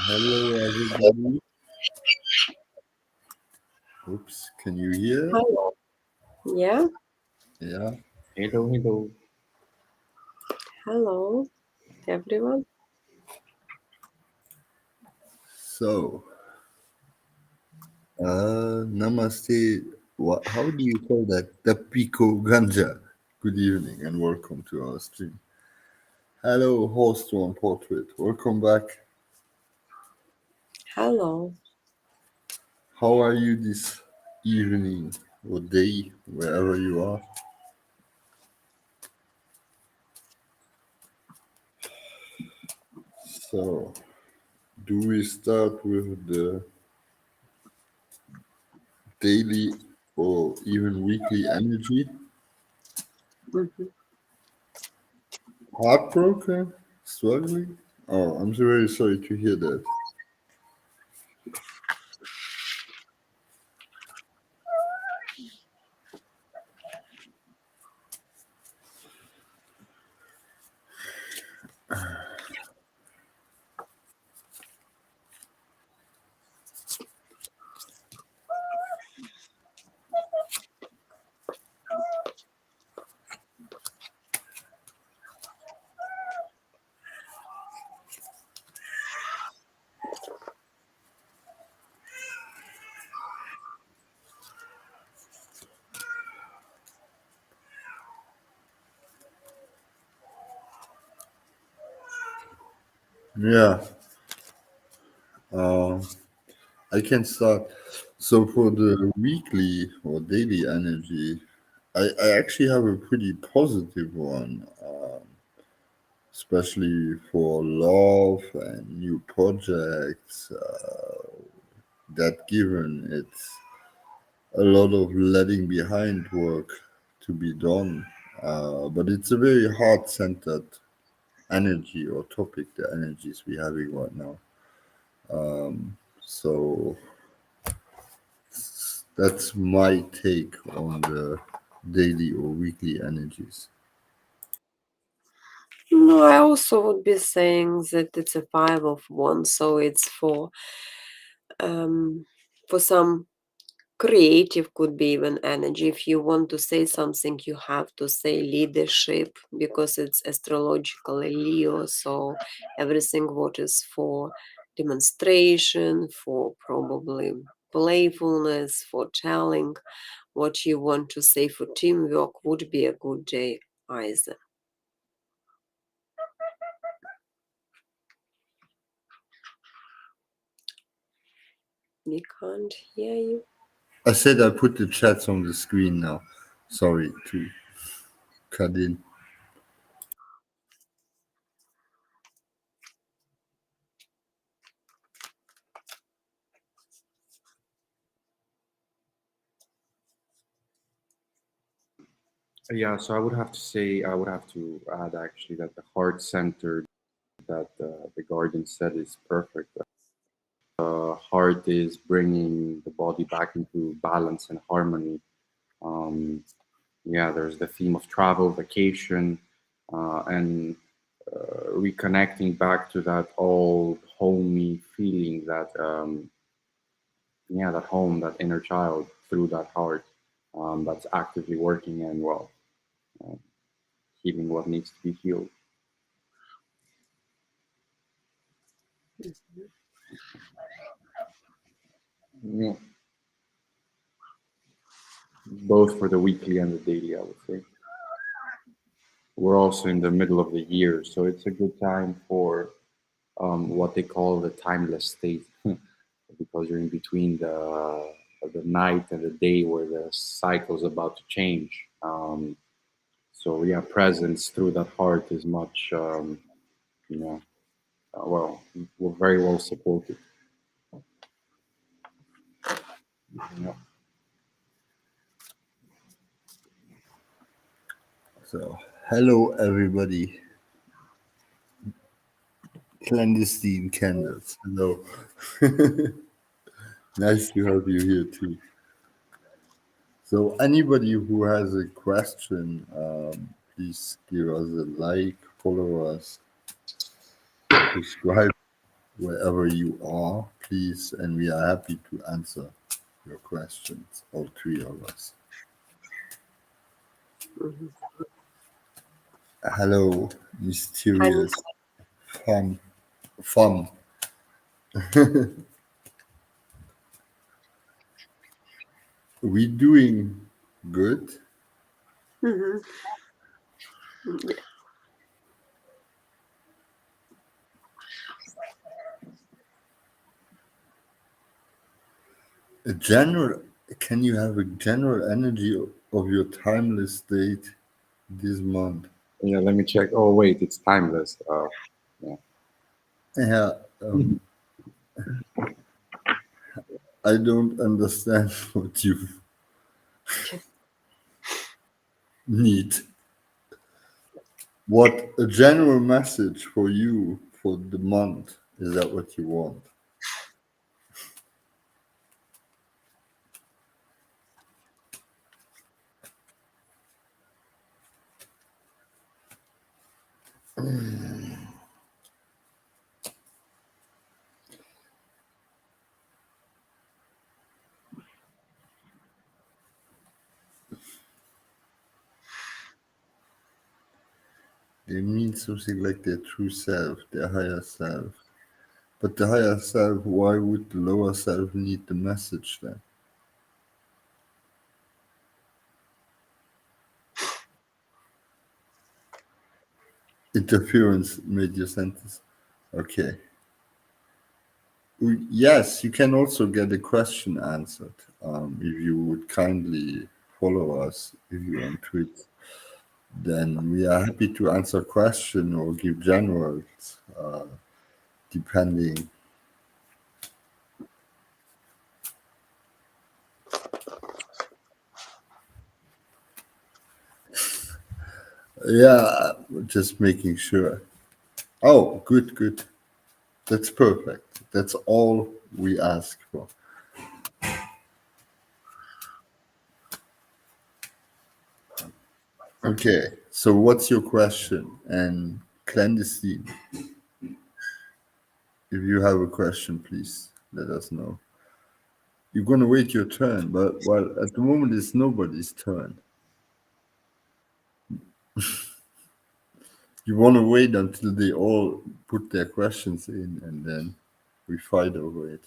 Hello, everybody. Oops, can you hear? Hello. Yeah. Yeah. Hello, hello. Hello, everyone. So, namaste. What? How do you call that? The Pico Ganja. Good evening and welcome to our stream. Hello, host one portrait. Welcome back. Hello. How are you this evening or day, wherever you are? So, do we start with the daily or even weekly energy? Mhm. Heartbroken? Struggling? Oh, I'm so very sorry to hear that. Yeah, uh, I can start. So for the weekly or daily energy, I actually have a pretty positive one, especially for love and new projects. That given it's a lot of letting behind work to be done, but it's a very heart-centered energy or topic. The energies we're having right now. So that's my take on the daily or weekly energies. No, I also would be saying that it's a 5 of 1, so it's for some creative, could be even energy. If you want to say something, you have to say leadership because it's astrologically Leo. So everything what is for demonstration, for probably playfulness, for telling what you want to say, for teamwork would be a good day either. We can't hear you. I said I put the chats on the screen now. Sorry to cut in. Yeah, so I would have to say, I would have to add actually that the heart center that the Guardian said is perfect. Heart is bringing the body back into balance and harmony. Um, yeah, there's the theme of travel, vacation, and reconnecting back to that old homey feeling that, yeah, that home, that inner child through that heart that's actively working and well, uh, healing what needs to be healed. Yeah, both for the weekly and the daily, I would say. We're also in the middle of the year, so it's a good time for what they call the timeless state, because you're in between the night and the day where the cycle's about to change. So yeah, presence through that heart is much, you know, well, we're very well supported. Yeah. So, hello everybody. Clandestine candles. Hello. Nice to have you here too. So, anybody who has a question, please give us a like, follow us, subscribe. wherever you are, please, and we are happy to answer your questions, all three of us. Mhm. Hello, Hi, mysterious fun. Fun. We doing good. Mhm. Yeah. A general, can you have a general energy of your timeless state this month? Yeah, let me check. Oh wait, it's timeless. Yeah. Yeah, I don't understand what you need. What a general message for you for the month? Is that what you want? They mean something like their true self, their higher self. But the higher self, why would the lower self need the message then? Interference made your sentence. Okay. Yes, you can also get a question answered if you would kindly follow us if you on Twitter. Then we are happy to answer question or give generals, depending. Yeah, just making sure. Oh, good, good. That's perfect. That's all we ask for. Okay, so what's your question? And clandestine, if you have a question, please let us know. You're gonna wait your turn, but well, at the moment it's nobody's turn. You wanna wait until they all put their questions in, and then we fight over it.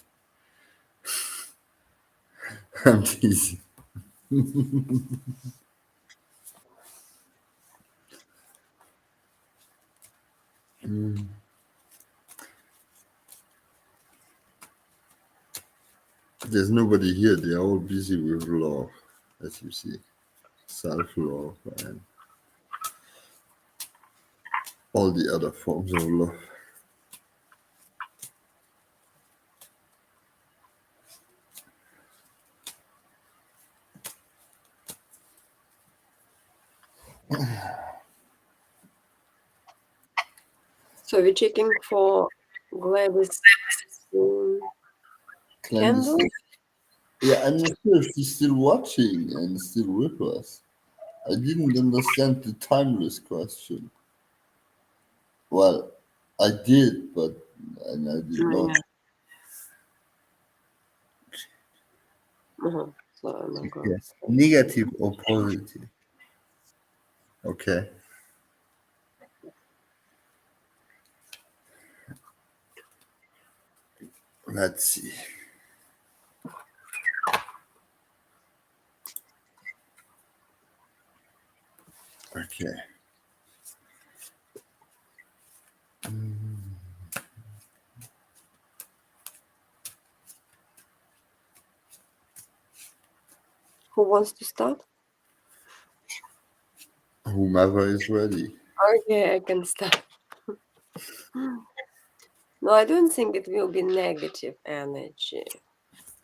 I'm teasing. Mm. There's nobody here. They're all busy with love, as you see, self-love, and all the other forms of love. So we're checking for Gladys Clandestine. candle. Yeah, I'm not sure if she's still watching and still with us. I didn't understand the timeless question. Well, I did, but and I did Oh, not. yeah. Uh-huh. So I'm not going Yeah. to say. Negative or positive? Okay, let's see. Okay. Who wants to start? Whomever is ready. Okay, I can start. No, I don't think it will be negative energy.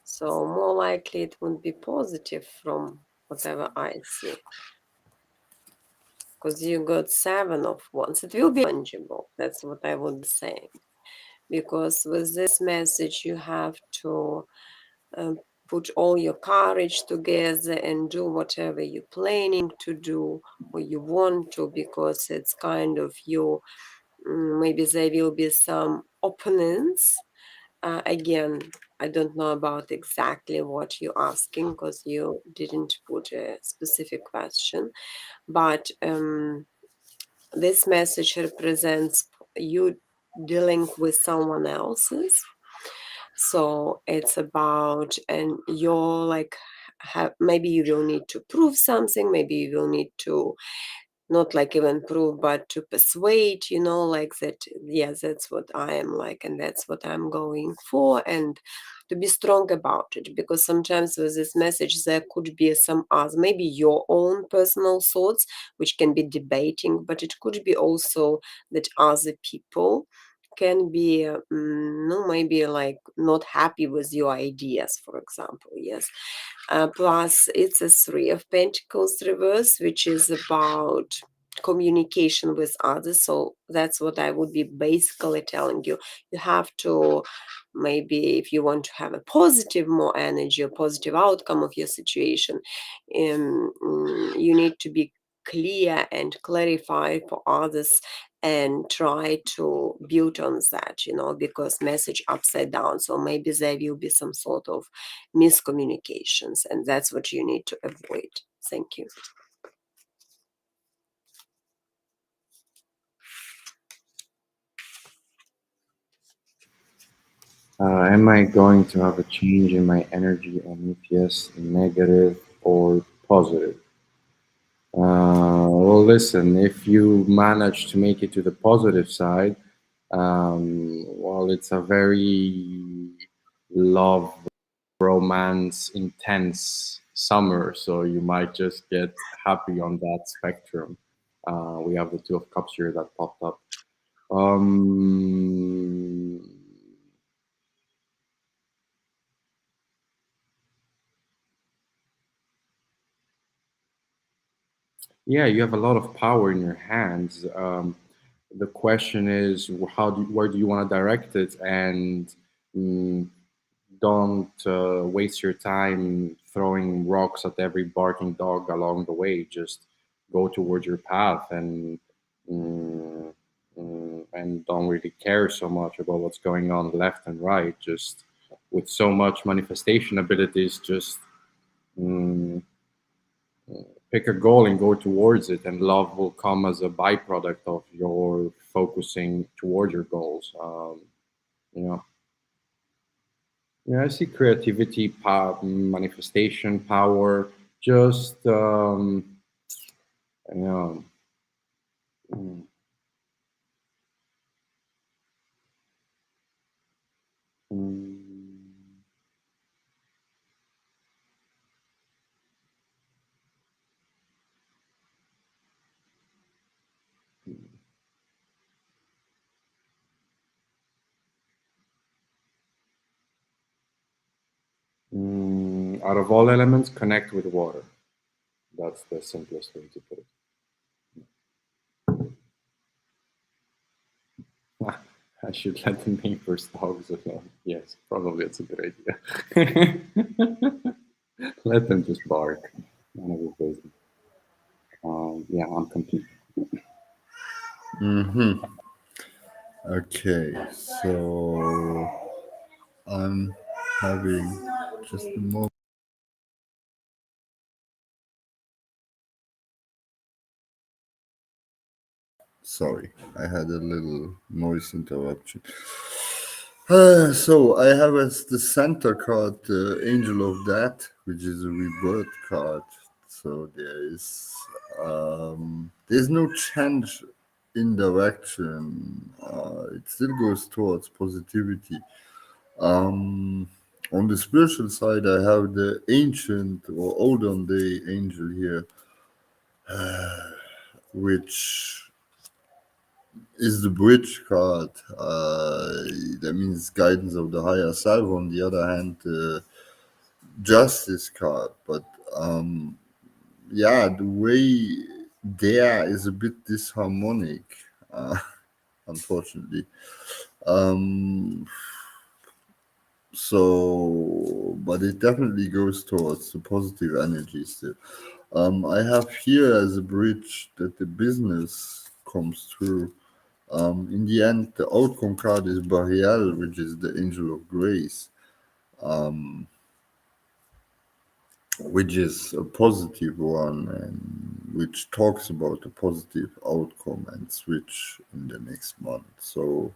So more likely it would be positive from whatever I see. Because you got 7 of Wands. It will be tangible. That's what I would say. Because with this message, you have to um, put all your courage together and do whatever you're planning to do or you want to, because it's kind of you. Maybe there will be some opponents. Again, I don't know about exactly what you're asking because you didn't put a specific question, but this message represents you dealing with someone else's. So it's about, and you're like, maybe you will need to prove something, maybe you will need to not like even prove, but to persuade, like that, yes, that's what I am like, and that's what I'm going for, and to be strong about it. Because sometimes with this message, there could be some other, maybe your own personal thoughts, which can be debating, but it could be also that other people can be no, maybe like not happy with your ideas, for example. Yes. Plus, it's a Three of Pentacles reverse, which is about communication with others. So that's what I would be basically telling you. You have to, maybe if you want to have a positive more energy, a positive outcome of your situation, you need to be clear and clarify for others and try to build on that, because message upside down. So maybe there will be some sort of miscommunications, and that's what you need to avoid. Thank you. Am I going to have a change in my energy, and if yes, negative or positive? Well, listen, if you manage to make it to the positive side, well, it's a very love, romance, intense summer, so you might just get happy on that spectrum. We have the Two of Cups here that popped up. Um, yeah, you have a lot of power in your hands. The question is, where do you want to direct it, and mm, don't waste your time throwing rocks at every barking dog along the way. Just go towards your path, mm, and don't really care so much about what's going on left and right. Just with so much manifestation abilities, just mm, pick a goal and go towards it, and love will come as a byproduct of your focusing towards your goals. You know, yeah, I see creativity, manifestation, power. Just you know, mm, mm, out of all elements, connect with water. That's the simplest way to put it. I should let the neighbors' dogs alone. Yes, probably it's a good idea. Let them just bark. None of your business. Yeah, I'm complete. Mm-hmm. Okay, so I'm having just a moment. Sorry, I had a little noise interruption. So I have as the center card the Angel of Death, which is a rebirth card. So there's no change in direction. It still goes towards positivity. Um, on the spiritual side, I have the ancient or olden day angel here, which is the bridge card. That means guidance of the higher self. On the other hand, the justice card. But yeah, the way there is a bit disharmonic, uh, unfortunately. Um, but it definitely goes towards the positive energy still. I have here as a bridge that the business comes through. In the end, the outcome card is Bariel, which is the angel of grace, um, which is a positive one and which talks about a positive outcome and switch in the next month. So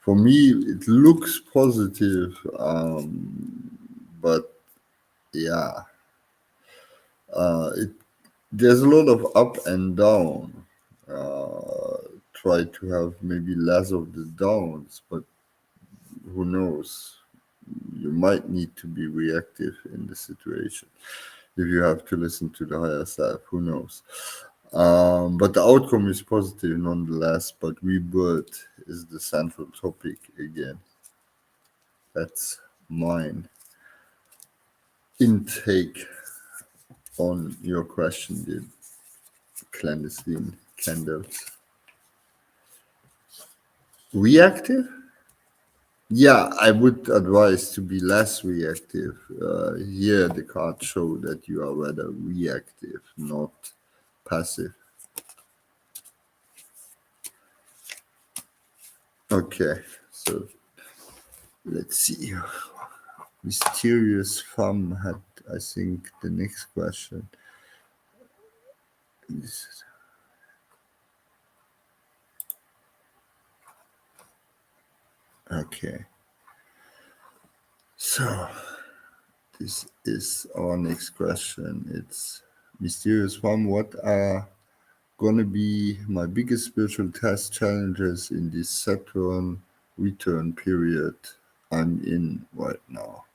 for me, it looks positive, but yeah, it there's a lot of up and down. Try to have maybe less of the downs, but who knows? You might need to be reactive in the situation if you have to listen to the higher self. Who knows? But the outcome is positive nonetheless. But rebirth is the central topic again. That's mine intake on your question, the clandestine candles. Reactive? Yeah, I would advise to be less reactive. Here, the cards show that you are rather reactive, not passive. Okay, so let's see. Mysterious Femme had, I think, the next question. This- Okay, so this is our next question. It's Mysterious Femme. What are gonna be my biggest spiritual test challenges in this Saturn return period I'm in right now?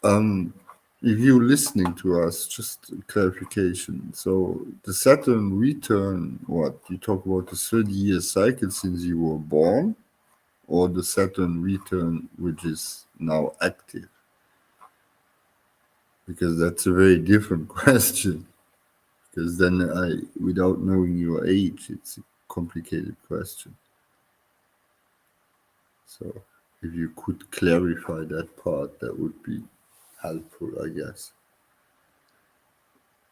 Um, if you're listening to us, just clarification. So the Saturn return, what you talk about the 30-year cycle since you were born, or the Saturn return which is now active? Because that's a very different question. Because then without knowing your age, it's a complicated question. So if you could clarify that part, that would be helpful, I guess.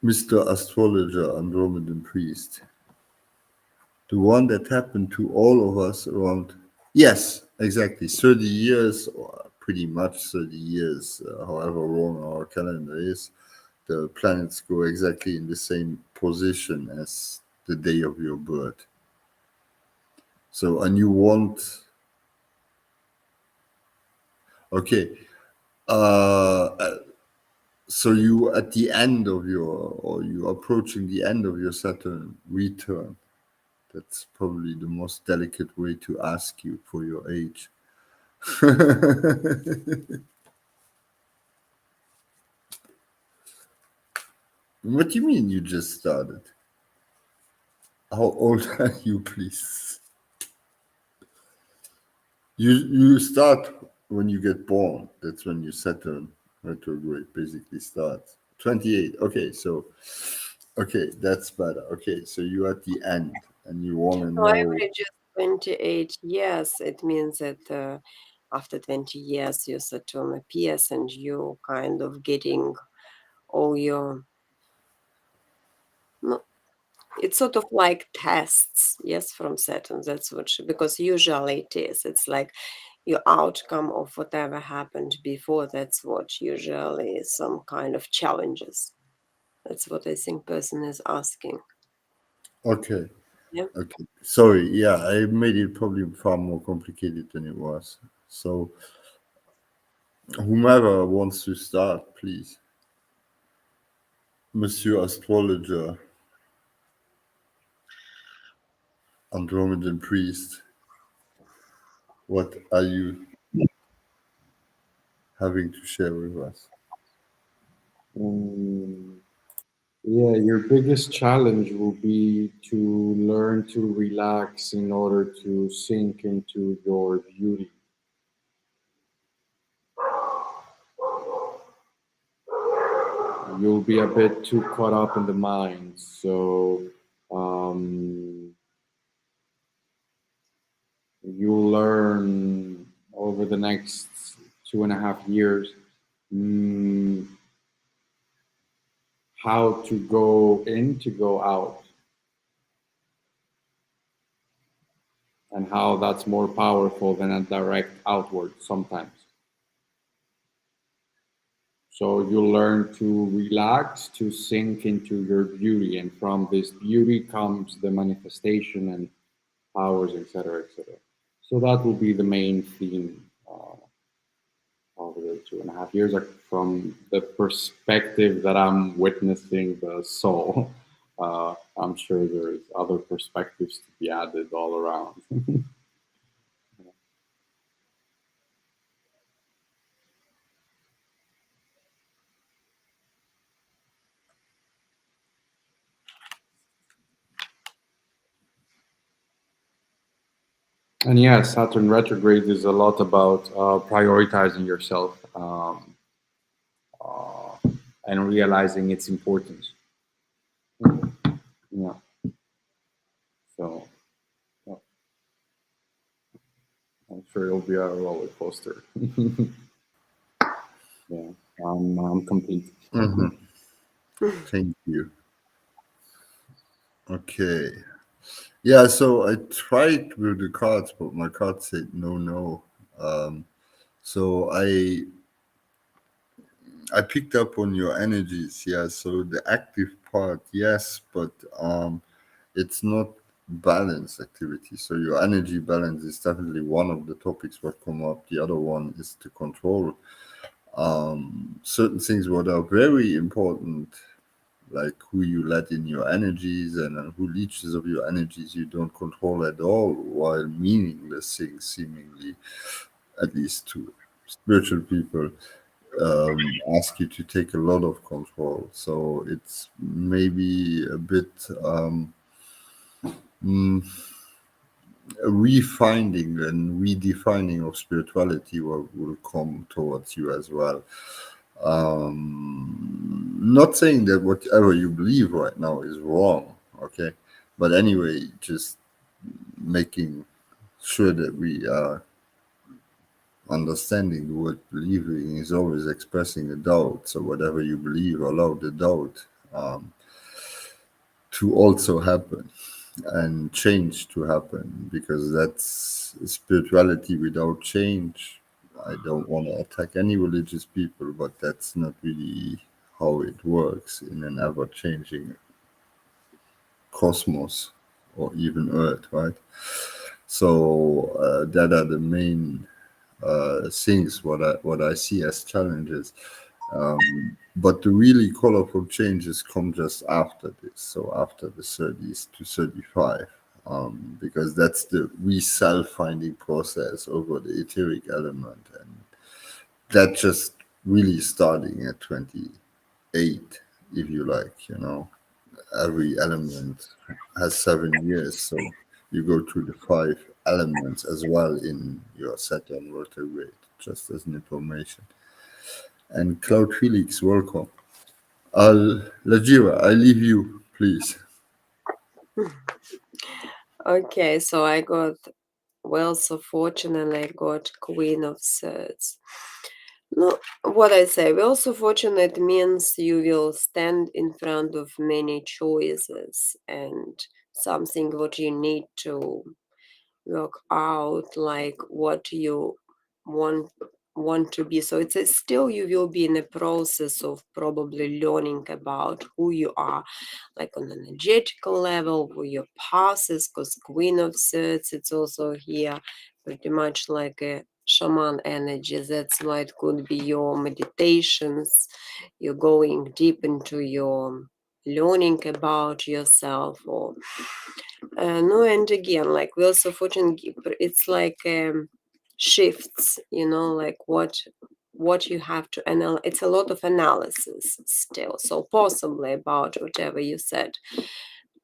Mr. Astrologer, Andromedan Priest, the one that happened to all of us around, yes, exactly, 30 years, or pretty much 30 years, however wrong our calendar is, the planets go exactly in the same position as the day of your birth. So, and you want, okay, uh, so you at the end of your, or you approaching the end of your Saturn return. That's probably the most delicate way to ask you for your age. What do you mean you just started? How old are you, please? You start when you get born. That's when your Saturn retrograde basically starts. 28. Okay, that's better. Okay, so you're at the end and you want to No, I know. read just 28 years. It means that after 20 years, your Saturn appears and you kind of getting all your. No, it's sort of like tests, yes, from Saturn. That's what because usually it is. It's like your outcome of whatever happened before. That's what usually is some kind of challenges. That's what I think person is asking. Okay, Yeah. okay. Sorry, yeah, I made it probably far more complicated than it was. So, whomever wants to start, please. Monsieur Astrologer, Andromedan Priest, what are you having to share with us? Um, yeah, your biggest challenge will be to learn to relax in order to sink into your beauty. You'll be a bit too caught up in the mind. So um, you'll learn over the next 2.5 years mm, how to go in to go out. and how that's more powerful than a direct outward sometimes. So you learn to relax, to sink into your beauty, and from this beauty comes the manifestation and powers, etc., etc. So that will be the main theme of the 2.5 years, like from the perspective that I'm witnessing the soul. I'm sure there's other perspectives to be added all around. And yeah, Saturn retrograde is a lot about prioritizing yourself uh, and realizing its importance. Yeah. So yeah, I'm sure it'll be a roller coaster. Yeah, I'm complete. Mhm. Thank you. Okay. Yeah, so I tried with the cards, but my card said no, no. Um, so I picked up on your energies. Yeah, so the active part, yes, but it's not balance activity. So your energy balance is definitely one of the topics what come up. The other one is to control certain things what are very important, like who you let in your energies and who leeches of your energies you don't control at all, while meaningless things seemingly, at least to spiritual people, ask you to take a lot of control. So it's maybe a bit mm, a refinding and redefining of spirituality what will come towards you as well. Not saying that whatever you believe right now is wrong, okay, but anyway, just making sure that we are understanding the word believing is always expressing a doubt. So whatever you believe, allow the doubt to also happen and change to happen, because that's spirituality without change. I don't want to attack any religious people, but that's not really how it works in an ever changing cosmos or even Earth, right? So that are the main things what I see as challenges. But the really colorful changes come just after this, so after the 30s to 35, because that's the self-finding process over the etheric element, and that just really starting at 28, if you like. Every element has 7 years, so you go through the 5 elements as well in your Saturn retrograde, just as an information. And Cloud Felix, welcome. Lajira, I leave you, please. Okay, so I got Wheels of Fortune and I got Queen of Swords. No, what I say, Wheels of Fortune, it means you will stand in front of many choices and something what you need to work out, like what you want want to be. So it's still you will be in a process of probably learning about who you are, like on an energetical level, who your past is, because Queen of Swords, it's also here pretty much like a shaman energy. That's why it could be your meditations, you're going deep into your learning about yourself, or no, and again, like Wheels of Fortune, it's like shifts, like what you have to analyze. It's a lot of analysis still. So possibly about whatever you said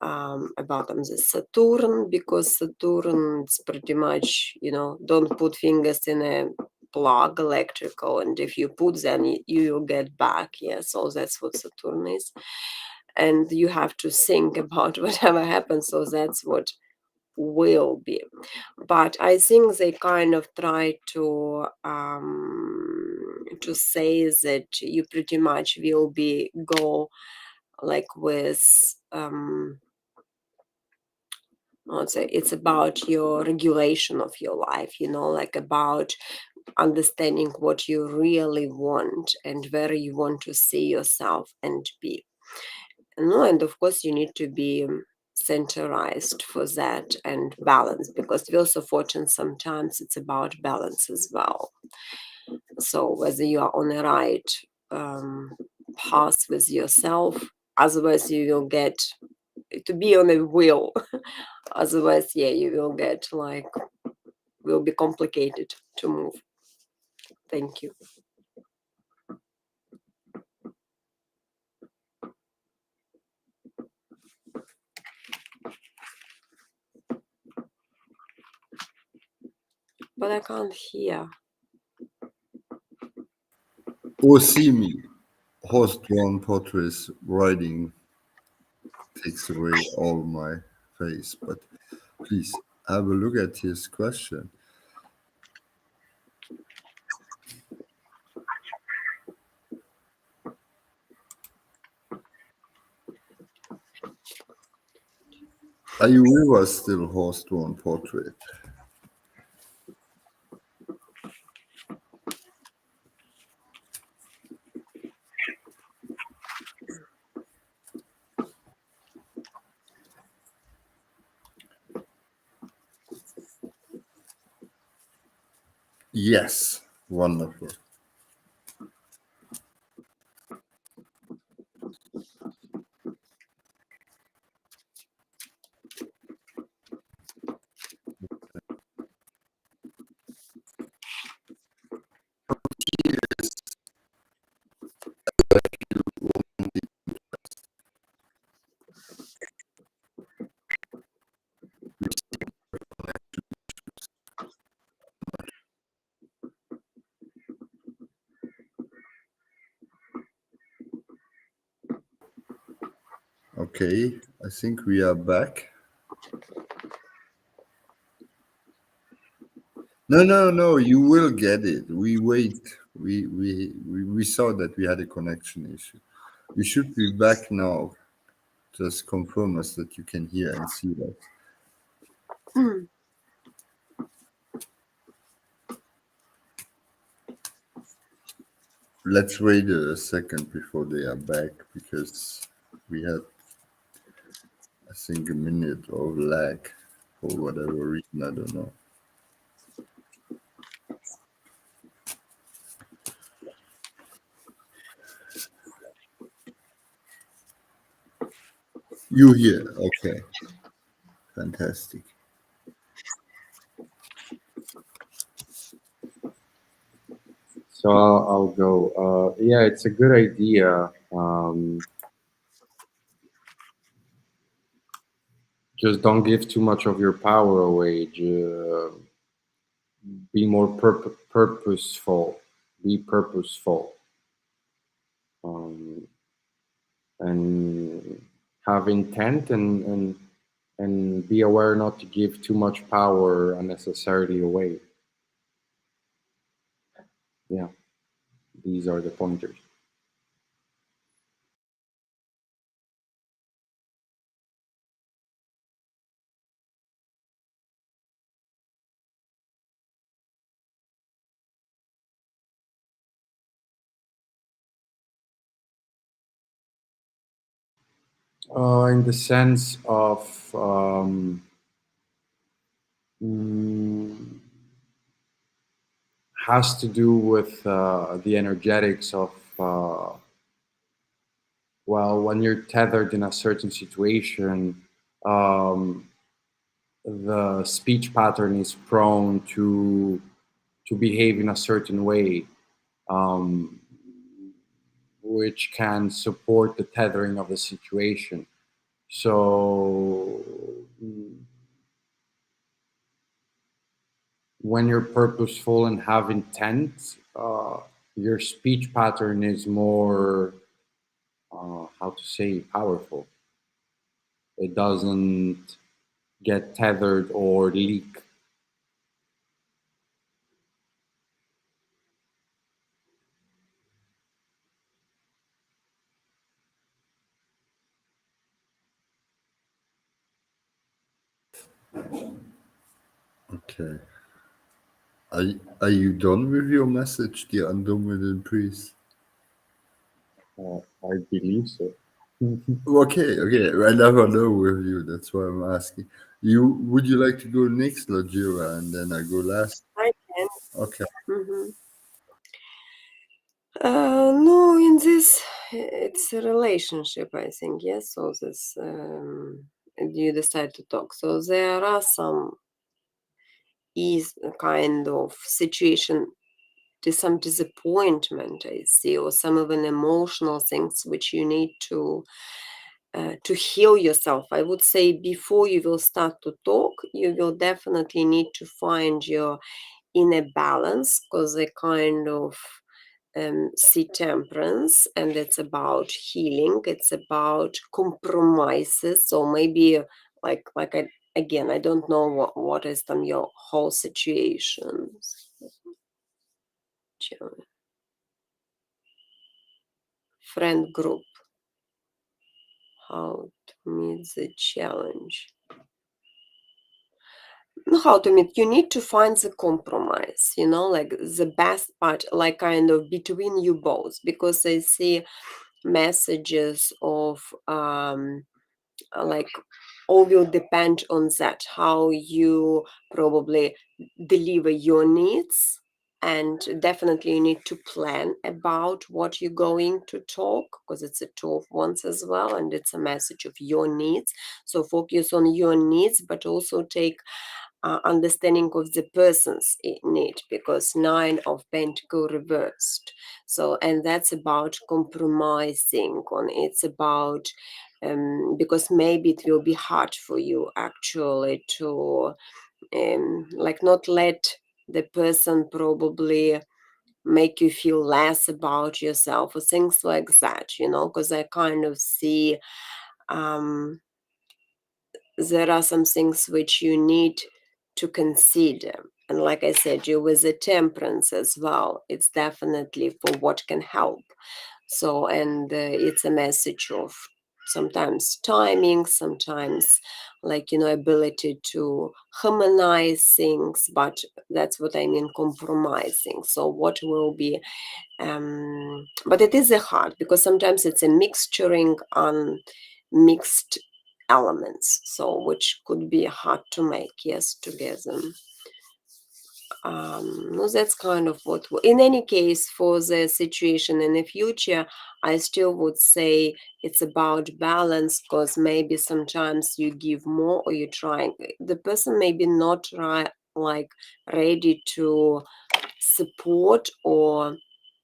about the Saturn, because Saturn it's pretty much, don't put fingers in a plug electrical, and if you put, then you get back. Yeah, so that's what Saturn is. And you have to think about whatever happens. So that's what will be. But I think they kind of try to say that you pretty much will be go like with I would say it's about your regulation of your life, like about understanding what you really want and where you want to see yourself and be. And of course, you need to be centerized for that and balance, because Wheels of Fortune, sometimes it's about balance as well. So whether you are on the right path with yourself, otherwise you will get to be on a wheel. Otherwise, yeah, you will get will be complicated to move. Thank you. But I can't hear. Oh, see me. Horse-drawn portraits writing takes away all my face. But please have a look at his question. Are you with us still, horse-drawn portrait? Yes. Wonderful. Okay, I think we are back. No, you will get it. We wait. We saw that we had a connection issue. You should be back now. Just confirm us that you can hear and see us. Let's wait a second before they are back, because we had, I think, a minute of lag for whatever reason. I don't know. You here? Okay, fantastic. So I'll go. Yeah, it's a good idea. Just don't give too much of your power away. Be more purposeful. Be purposeful. Um, and have intent, and be aware not to give too much power unnecessarily away. Yeah, these are the pointers. In the sense of mm, has to do with the energetics of well, when you're tethered in a certain situation, um, the speech pattern is prone to behave in a certain way, um, which can support the tethering of the situation. So when you're purposeful and have intent, your speech pattern is more, how to say, powerful. It doesn't get tethered or leak. Okay. Are you done with your message, the undominated priest? I believe so. Okay, okay. I never know with you. That's why I'm asking. Would you like to go next, Lajira, and then I go last? I can. Okay. Hmm. No, in this, it's a relationship, I think. Yes. So this, you decide to talk. So there are is a kind of situation to some disappointment, I see, or some of an emotional things which you need to heal yourself. I would say before you will start to talk, you will definitely need to find your inner balance, because they kind of see temperance, and it's about healing. It's about compromises. So maybe again, I don't know what is your whole situation. Friend group, how to meet the challenge. How to meet, you need to find the compromise, like the best part, like kind of between you both, because I see messages of like all will depend on that, how you probably deliver your needs. And definitely you need to plan about what you're going to talk, because it's a two of wands as well, and it's a message of your needs. So focus on your needs, but also take understanding of the person's need, because nine of pentacle reversed. So, and that's about compromising on, it's about because maybe it will be hard for you actually to like not let the person probably make you feel less about yourself or things like that, because I kind of see um, there are some things which you need to consider. And like I said, you with the temperance as well, it's definitely for what can help. So, and it's a message of sometimes timing, sometimes ability to harmonize things, but that's what I mean, compromising. So what will be but it is a hard, because sometimes it's a mixturing on mixed elements, so which could be hard to make, yes, together. No, that's kind of what in any case, for the situation in the future, I still would say it's about balance, because maybe sometimes you give more, or you're trying, the person maybe not like ready to support, or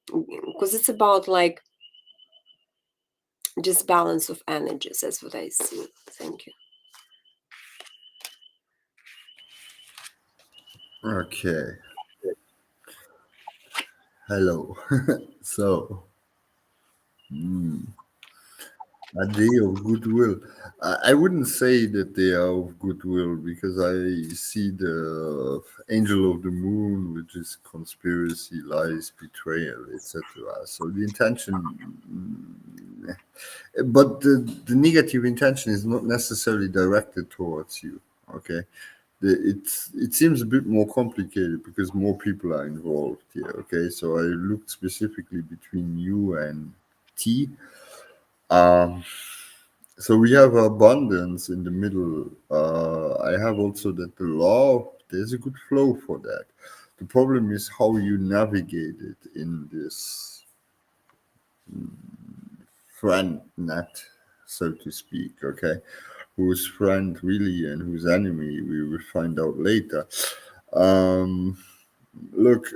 because it's about like disbalance of energies. That's what I see. Thank you. Okay. Hello. So, a day of goodwill. I wouldn't say that they are of goodwill, because I see the angel of the moon, which is conspiracy, lies, betrayal, etc. So the intention, but the negative intention is not necessarily directed towards you. Okay, it seems a bit more complicated because more people are involved here. Okay, so I looked specifically between you and T. Um, so we have abundance in the middle. I have also that the law, there's a good flow for that. The problem is how you navigate it in this friend net, so to speak. Okay, whose friend really and whose enemy we will find out later. Um, Look,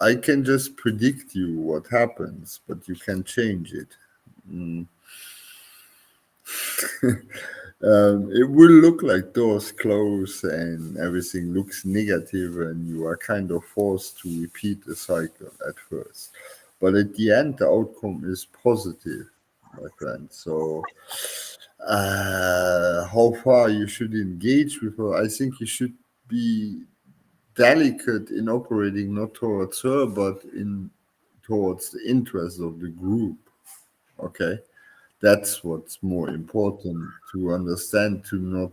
I can just predict you what happens, but you can change it. Mm. It will look like doors close and everything looks negative, and you are kind of forced to repeat the cycle at first. But at the end, the outcome is positive, my friend. So, how far you should engage with her, I think you should be delicate in operating not towards her, but in towards the interests of the group. Okay, that's what's more important to understand. To not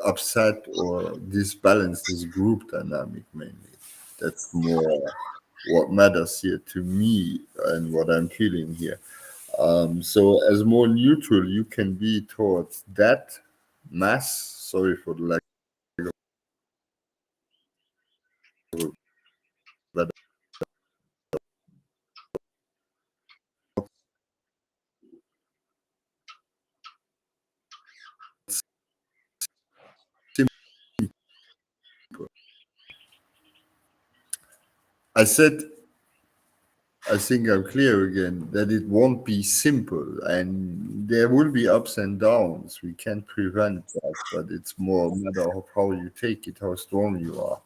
upset or disbalance this group dynamic mainly. That's more what matters here to me and what I'm feeling here. So as more neutral you can be towards that mass, sorry for the lack of a better simple. I said, I think I'm clear again that it won't be simple and there will be ups and downs. We can't prevent that, but it's more a matter of how you take it, how strong you are.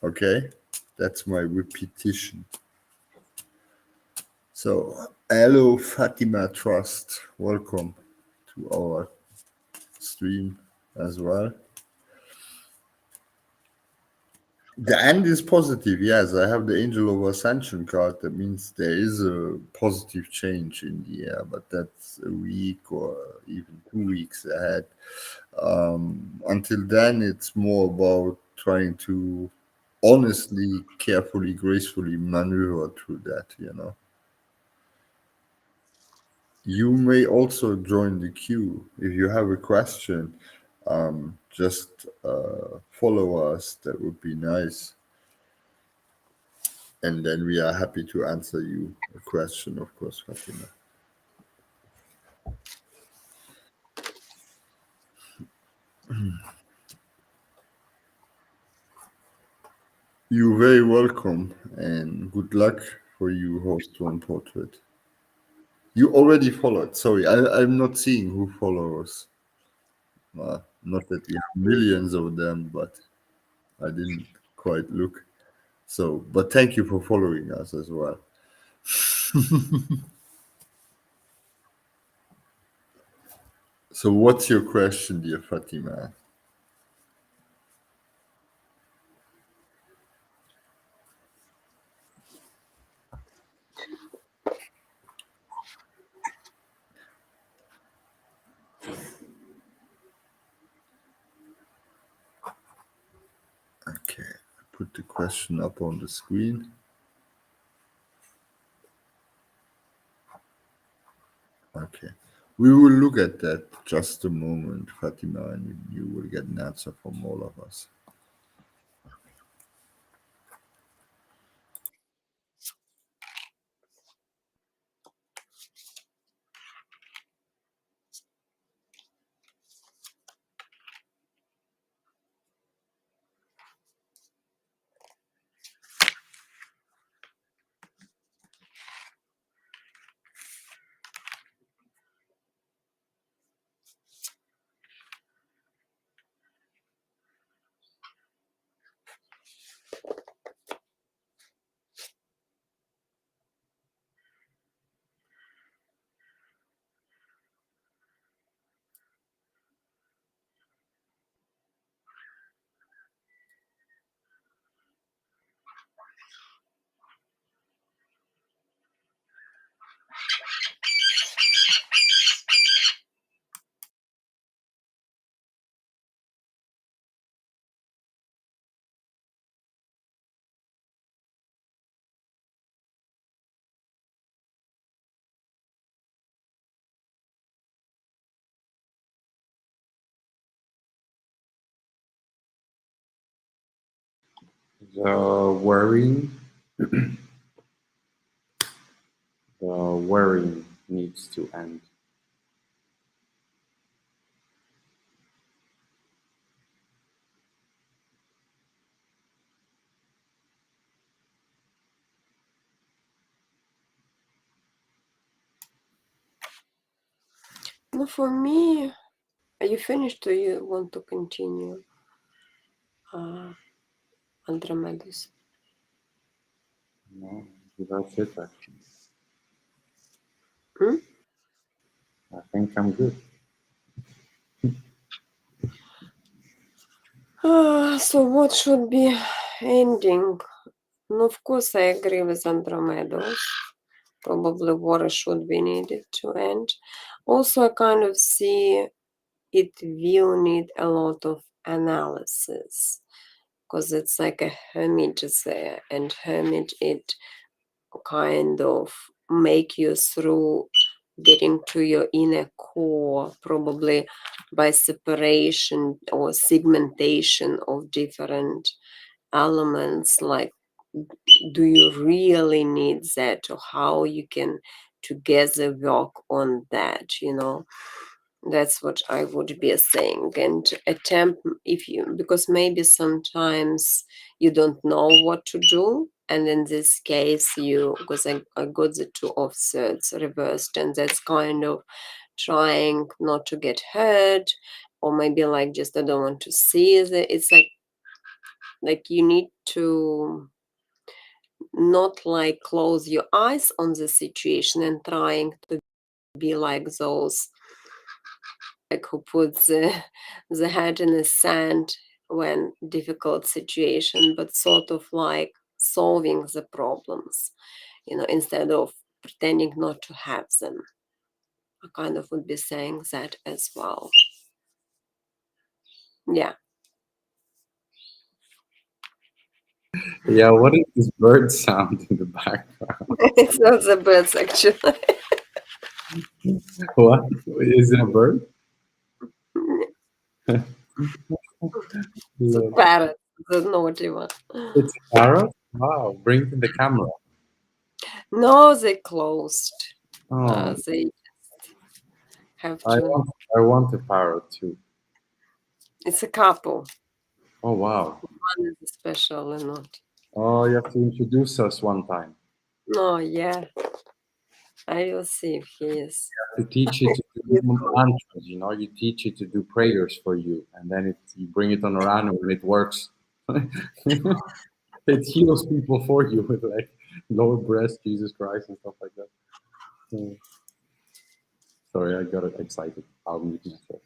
Okay? That's my repetition. So, hello, Fatima Trust. Welcome to our stream as well. The end is positive, yes. I have the Angel of Ascension card. That means there is a positive change in the air, but that's a week or even 2 weeks ahead. Until then, it's more about trying to honestly, carefully, gracefully maneuver through that, you know. You may also join the queue if you have a question. Just follow us. That would be nice. And then we are happy to answer you a question, of course, Fatima. You're very welcome and good luck for you, host one portrait. You already followed. Sorry, I'm not seeing who follows. Not that we have millions of them, but I didn't quite look. So, but thank you for following us as well. So, what's your question, dear Fatima? Okay, put the question up on the screen. Okay. We will look at that just a moment, Fatima, and you will get an answer from all of us. The worrying, the worrying needs to end. No, for me, are you finished or you want to continue? Andromedas. No, that's it actually. Hmm? I think I'm good. So what should be ending? And of course, I agree with Andromedas. Probably war should be needed to end. Also, I kind of see it will need a lot of analysis because it's like a hermit is there, and hermit it kind of make you through getting to your inner core, probably by separation or segmentation of different elements, like do you really need that, or how you can together work on that, that's what I would be saying. And attempt, if you, because maybe sometimes you don't know what to do, and in this case you, because I got the two of thirds reversed, and that's kind of trying not to get hurt, or maybe like just I don't want to see it. It's like you need to not like close your eyes on the situation and trying to be like those like who puts the head in the sand when difficult situation, but sort of like solving the problems, instead of pretending not to have them. I kind of would be saying that as well. Yeah. Yeah, what is this bird sound in the background? It's not the birds actually. What? Is it a bird? It's a Look, parrot, the naughty one. it's a parrot? Wow, bring in the camera. No, they closed. Oh, They have I to. want I want a parrot too. It's a couple. Oh wow. One is special and not. Oh, you have to introduce us one time. No, yeah. I will see if he is. To teach you to do mantras, you teach it to do prayers for you, and then you bring it on a random and it works. It heals people for you with like lower breast, Jesus Christ, and stuff like that. Mm. Sorry, I got excited. I'll mute myself.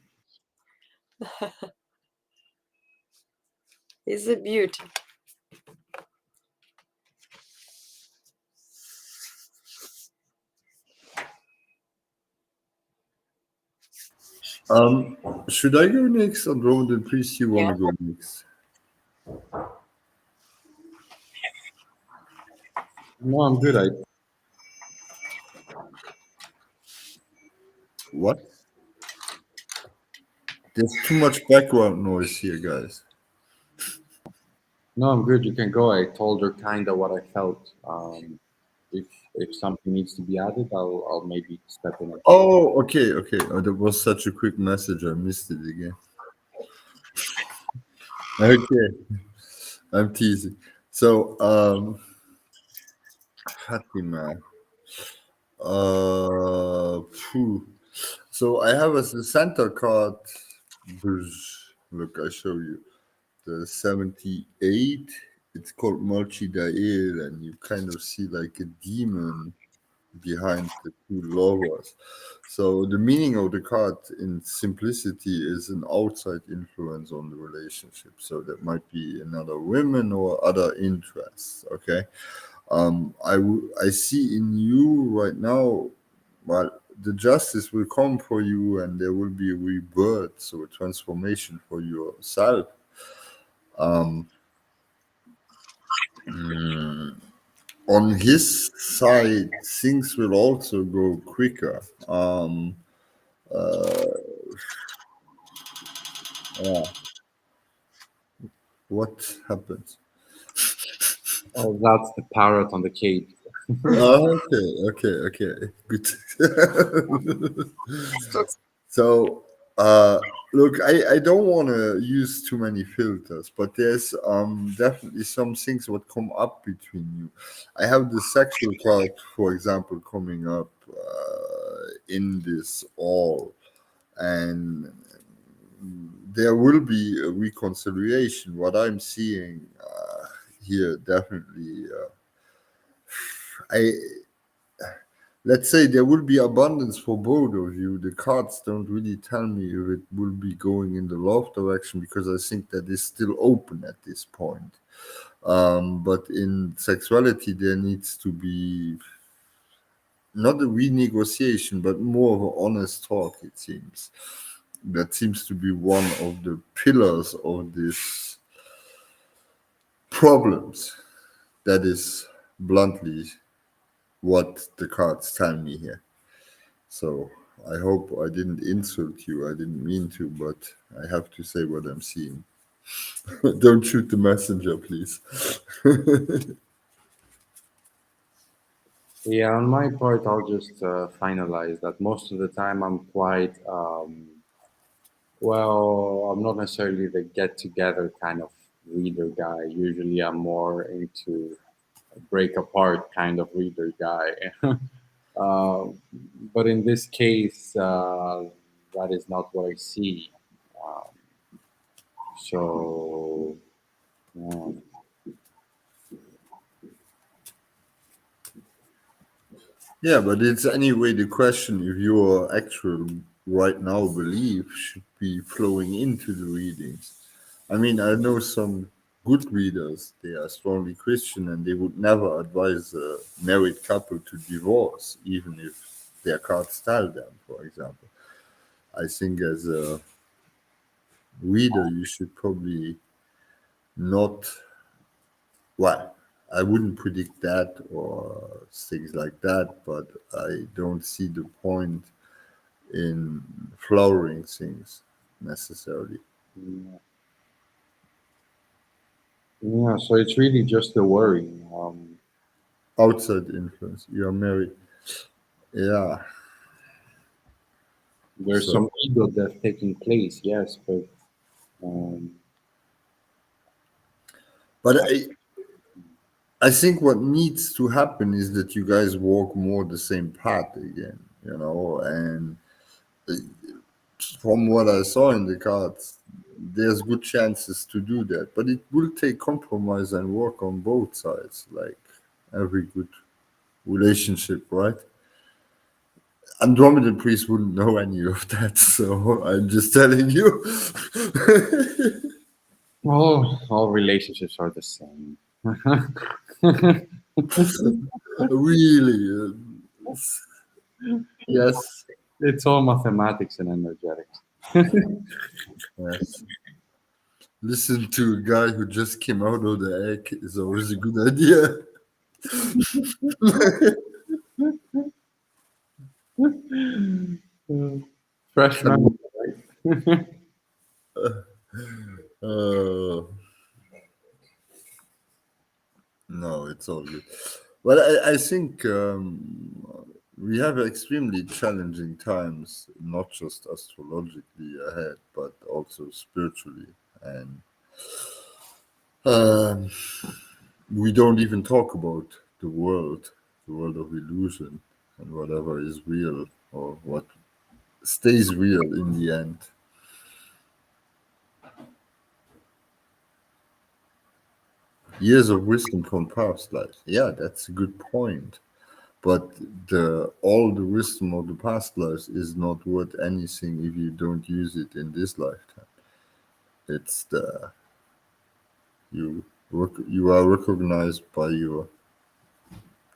He's a beauty. Should I go next, or Roman? Please, you want Yeah. to go next? No, I'm good. What? There's too much background noise here, guys. No, I'm good. You can go. I told her kind of what I felt. If something needs to be added, I'll maybe step in. Oh, okay, okay. Oh, that was such a quick message. I missed it again. Okay, I'm teasing. So, Fatima. Phew. So I have a Santa card. Look, I show you the 78. It's called Mulchi-Dael, and you kind of see like a demon behind the two lovers. So the meaning of the card in simplicity is an outside influence on the relationship. So that might be another woman or other interests. Okay. I see in you right now, well, the justice will come for you, and there will be a rebirth, so a transformation for yourself. Um, mm, on his side, things will also go quicker. Uh, yeah. What happens? Oh, that's the parrot on the cage. Oh, okay, okay, good. So, look, I don't want to use too many filters, but there's definitely some things what come up between you. I have the sexual card, for example, coming up in this all, and there will be a reconciliation. What I'm seeing here, definitely, I let's say there will be abundance for both of you. The cards don't really tell me if it will be going in the love direction, because I think that is still open at this point. But in sexuality, there needs to be not a renegotiation, but more of an honest talk, it seems. That seems to be one of the pillars of these problems. That is bluntly what the cards tell me here. So I hope I didn't insult you. I didn't mean to, but I have to say what I'm seeing. Don't shoot the messenger, please. Yeah, on my part, I'll just finalize that most of the time I'm quite, well, I'm not necessarily the get together kind of reader guy. Usually I'm more into break apart kind of reader guy. uh, but in this case, that is not what I see. Um, so, yeah. Yeah, but it's anyway the question if your actual right now belief should be flowing into the readings. I mean, I know some good readers, they are strongly Christian and they would never advise a married couple to divorce, even if their cards tell them, for example. I think as a reader, you should probably not, well, I wouldn't predict that or things like that, but I don't see the point in flowering things necessarily. Yeah. Yeah, so it's really just the worry. Outside influence, you're married. Yeah. There's So, some ego death taking place, yes, but um, but I think what needs to happen is that you guys walk more the same path again, and from what I saw in the cards, there's good chances to do that. But it will take compromise and work on both sides, like every good relationship, right? Andromedan priest wouldn't know any of that, so I'm just telling you. all relationships are the same. Really, yes, It's all mathematics and energetics. yes. Listen to a guy who just came out of the egg is always a good idea. Fresh memory, right? Uh, no, it's all good. Well, I think we have extremely challenging times, not just astrologically ahead, but also spiritually. And um, we don't even talk about the world of illusion, and whatever is real or what stays real in the end. Years of wisdom from past lives. Yeah, that's a good point. But the all the wisdom of the past lives is not worth anything if you don't use it in this lifetime. It's the you are recognized by your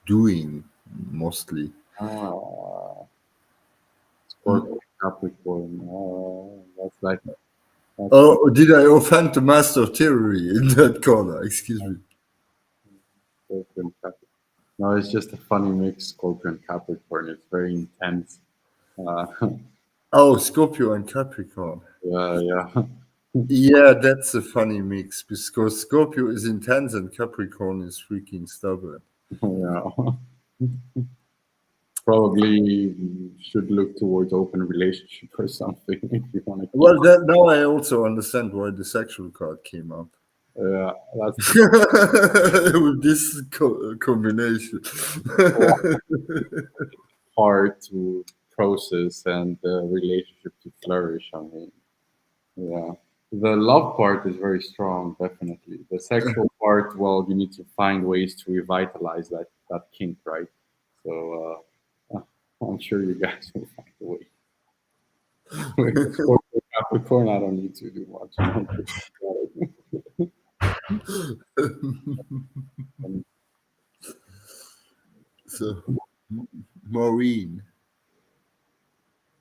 doing mostly. Ah, Hmm? Scorpio, Capricorn. That's like that's Oh, did I offend the master of theory in that corner? Excuse me. Scorpion, Capricorn. No, it's just a funny mix, Scorpion, Capricorn. It's very intense. Uh, Oh, Scorpio and Capricorn. yeah, yeah, Yeah, that's a funny mix because Scorpio is intense and Capricorn is freaking stubborn. yeah. Probably should look towards open relationship or something if you want to keep. Well, that, now I also understand why the sexual card came up That's with this combination. hard to process and the relationship to flourish. I mean, yeah. The love part is very strong, definitely. The sexual part, well, you need to find ways to revitalize that kink, right? So I'm sure you guys will find a way. With the Scorpio Capricorn, I don't need to do much. Um, So, Maureen,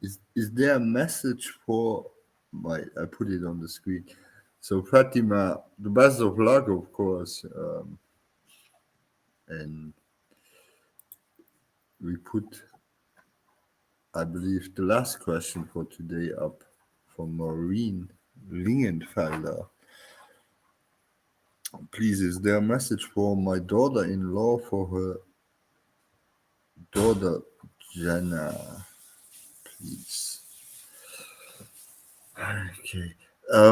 is there a message for my? I put it on the screen. So Fatima, the best of luck, of course, and we put, I believe, the last question for today up from Maureen Lingenfelder. Please, is there a message for my daughter-in-law for her daughter Jenna? Please. Okay.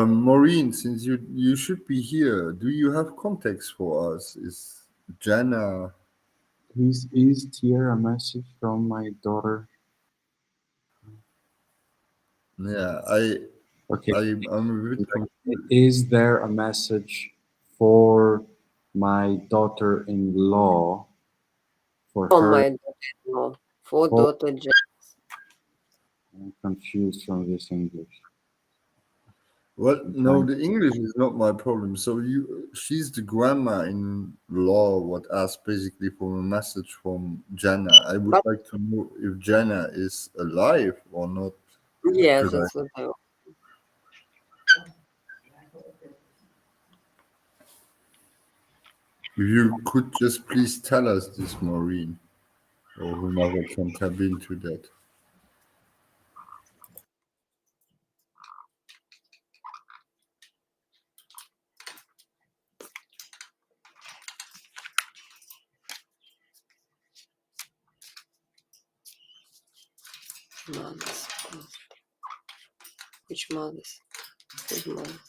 Maureen, since you should be here, do you have context for us? Is Jenna? Is here a message from my daughter? Yeah, Okay. I'm a bit confused. Is there a message for my daughter-in-law for Oh, her? my daughter-in-law. For Oh, daughter Jen. I'm confused from this English. Well, I'm no, trying. the English is not my problem. So she's the grandma in law. What asked basically for a message from Jenna. I would But like to know if Jenna is alive or not. yes, Could I? that's what I. If you could just please tell us this, Maureen, or whomever can tap into that. Mothers. Which mothers? Whose mothers?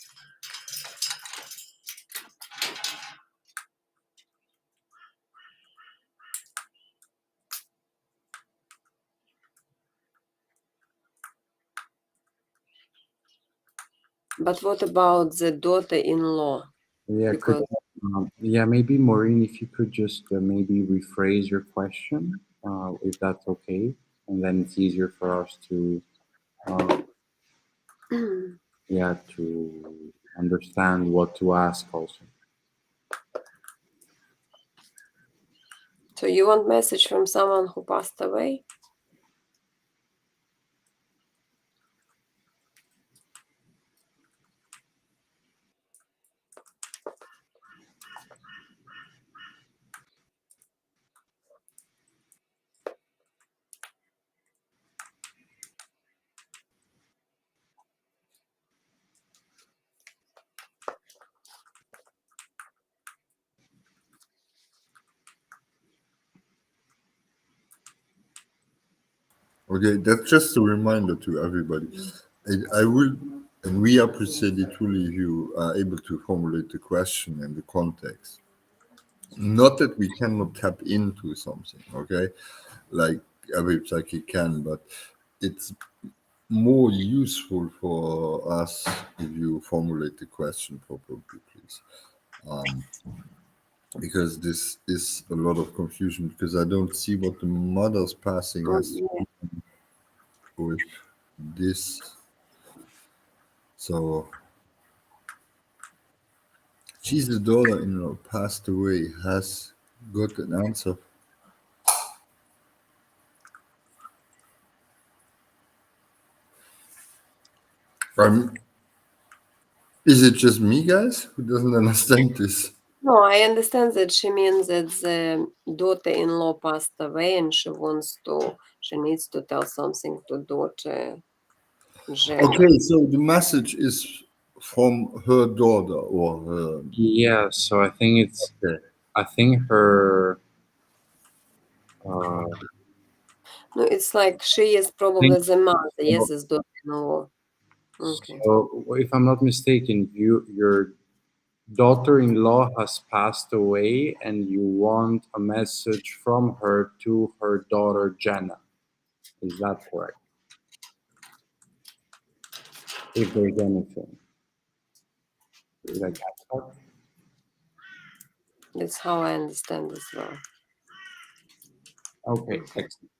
But what about the daughter-in-law? Yeah, Because maybe Maureen, if you could just maybe rephrase your question, if that's okay, and then it's easier for us to, uh, yeah, to understand what to ask also. so you want message from someone who passed away? Okay, that's just a reminder to everybody. I will, and we appreciate it truly if you are able to formulate the question and the context. Not that we cannot tap into something, okay, like every psychic can, but it's more useful for us if you formulate the question properly, please. Because this is a lot of confusion because I don't see what the mother's passing has to Yeah. do with this. So she's the daughter-in-law passed away, has got an answer. Is it just me, guys, who doesn't understand this? No, I understand that she means that the daughter-in-law passed away and she needs to tell something to daughter Jenna. Okay, so the message is from her daughter or her. Yeah, so Okay. I think her, uh, No, it's like she is probably the mother. Yes, it's daughter-in-law. Okay. so if I'm not mistaken, your daughter-in-law has passed away and you want a message from her to her daughter Jenna. Is that correct? If there's anything. Did I catch that? That's how I understand as well. Okay, Okay. excellent.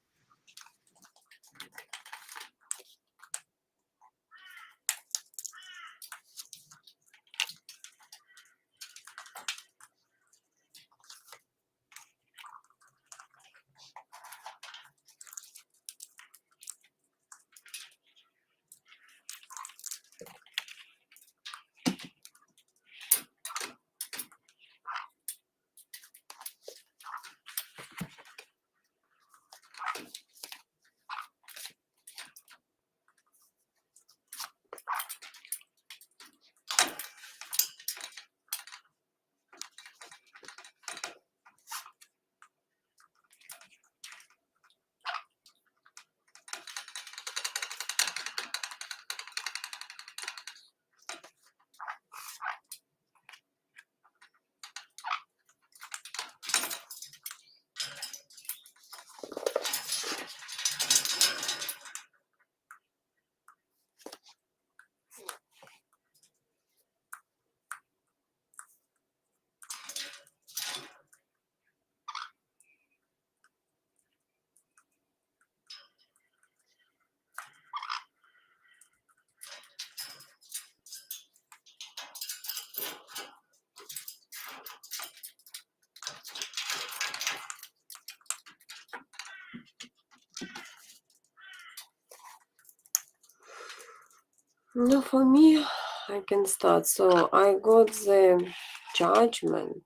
No, for me, I can start. So I got the judgment,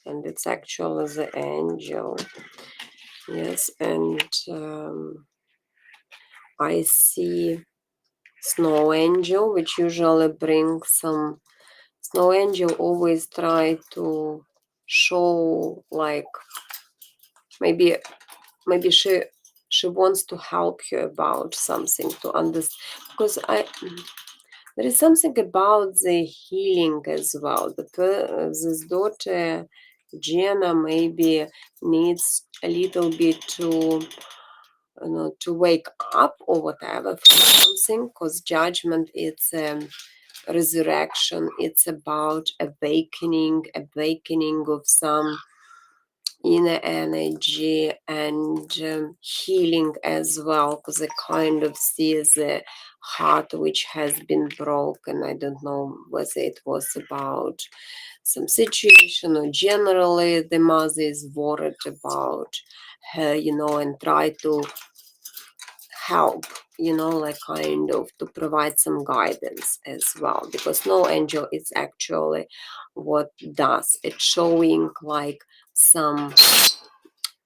and it's actually the angel. Yes, and I see snow angel, which usually brings some. Snow angel always try to show like maybe she wants to help you about something to understand, because there is something about the healing as well. This daughter Jenna maybe needs a little bit to to wake up or whatever from something, because judgment, it's resurrection, it's about awakening of some inner energy, and healing as well, because I kind of see the heart which has been broken. I don't know whether it was about some situation or generally the mother is worried about her, and try to help, like kind of to provide some guidance as well, because no angel is actually what does it's showing like some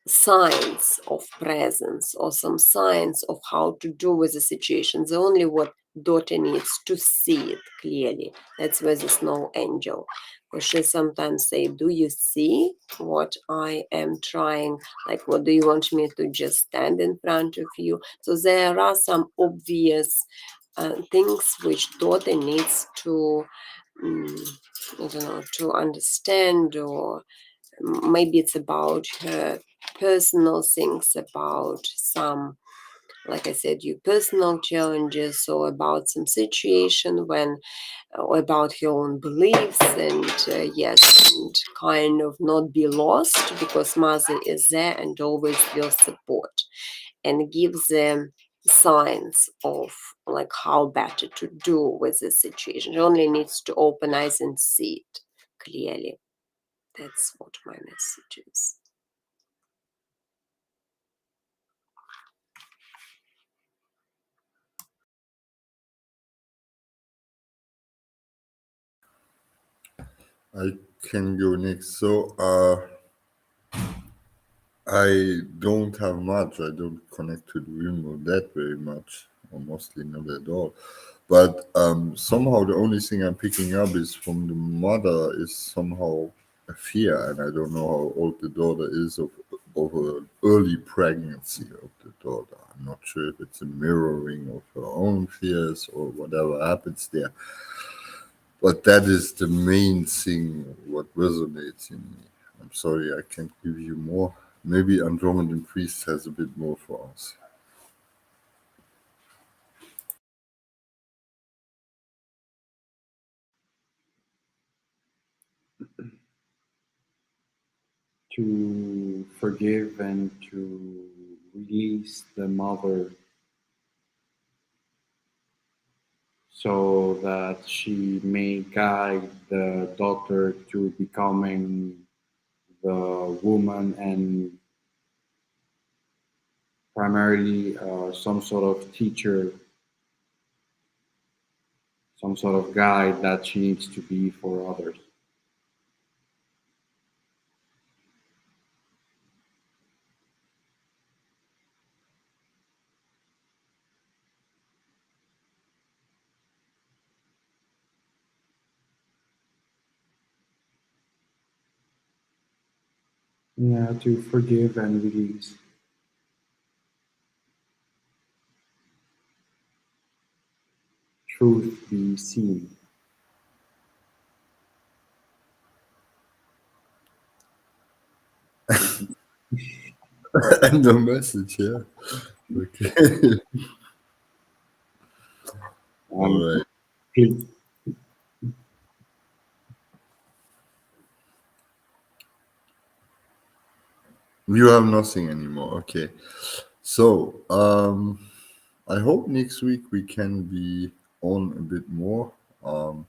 signs of presence or some signs of how to do with the situation. The only what daughter needs to see it clearly. That's where the snow angel. Because she sometimes say, do you see what I am trying? Like, what do you want me to just stand in front of you? So there are some obvious things which daughter needs to, I don't know, to understand, or maybe it's about her personal things, about some, like I said, your personal challenges, or about some situation when, or about your own beliefs, and yes, and kind of not be lost, because mother is there and always will support and gives them signs of like how better to do with the situation. She only needs to open eyes and see it clearly. That's what my message is. I can go next. So, I don't have much. I don't connect to the remote that very much, or mostly not at all. But somehow the only thing I'm picking up is from the mother is somehow a fear, and I don't know how old the daughter is of an early pregnancy of the daughter. I'm not sure if it's a mirroring of her own fears or whatever happens there. But that is the main thing what resonates in me. I'm sorry I can't give you more. Maybe Andromedan Priest has a bit more for us. To forgive and to release the mother so that she may guide the daughter to becoming the woman and primarily some sort of teacher, some sort of guide that she needs to be for others. Yeah, to forgive and release. Truth be seen. And the message, yeah. Okay. All Um, right. please. You have nothing anymore. Okay. So, I hope next week we can be on a bit more. Um,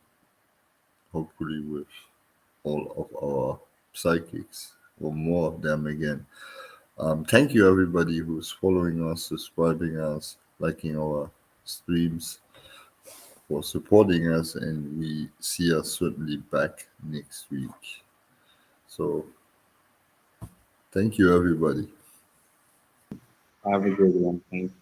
hopefully with all of our psychics or more of them again. Thank you everybody who's following us, subscribing us, liking our streams. for supporting us, and we see us certainly back next week. So thank you, everybody. Have a good one. Thank you.